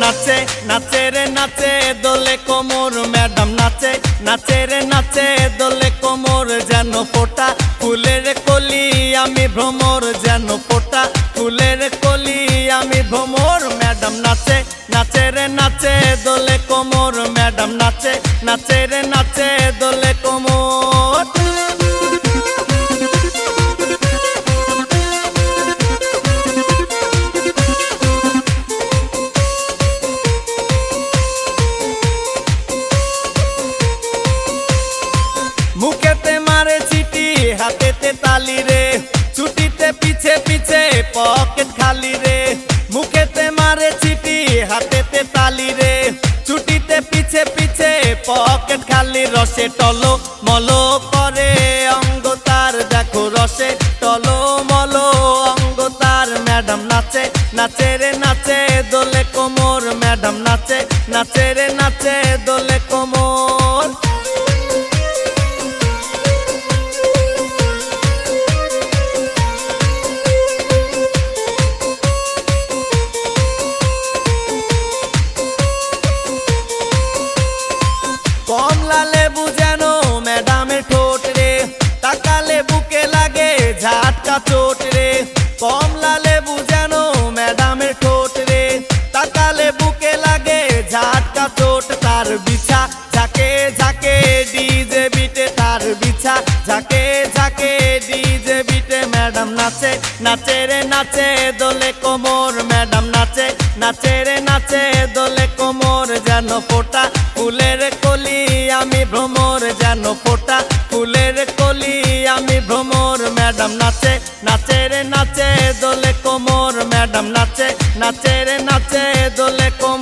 নাচে নাচে রে নাচে দোলে কোমর ম্যাডাম নাচে নাচে রে নাচে দোলে কোমর যেন ফোটা ফুলের কলি আমি ভ্রমর যেন ফোটা ফুলের কলি আমি ভ্রমর ম্যাডাম নাচে নাচে রে নাচে দোলে কোমর ম্যাডাম নাচে নাচে রে নাচে দোলে কোমর। মুখেতে মারে চিঠি হাতেতে তালি রে ছুটিতে পিছে পিছে পকেট খালি রে মুখেতে মারে চিঠি হাতেতে তালি রে ছুটিতে পিছে পিছে পকেট খালি রসে টলো মলো করে অঙ্গ তার দেখো রসে টলো মলো অঙ্গ তার ম্যাডাম নাচে নাচে রে নাচে দোলে কোমর ম্যাডাম নাচে নাচে রে নাচে দোলে কোমর। কমলা লেবু যেন ম্যাডামের ঠোঁট রে তাকালে বুকে লাগে ঝাটকা চোট রে কমলা লেবু যেন ম্যাডামের ঠোঁট রে তাকালে বুকে লাগে ঝাটকা চোট তার বিছা ঝাঁকে ঝাঁকে ডিজে বিটে তার বিছা ঝাঁকে ঝাঁকে ডিজে বিটে ম্যাডাম নাচে নাচে রে নাচে দোলে কোমর ম্যাডাম নাচে নাচে রে নাচে দোলে কোমর যেন ফোটা ফুলের কলি আমি ভ্রমর যেন ফোটা ফুলের কলি আমি ভ্রমর ম্যাডাম নাচে নাচে রে নাচে দোলে কোমর ম্যাডাম নাচে নাচে রে নাচে দোলে কোমর।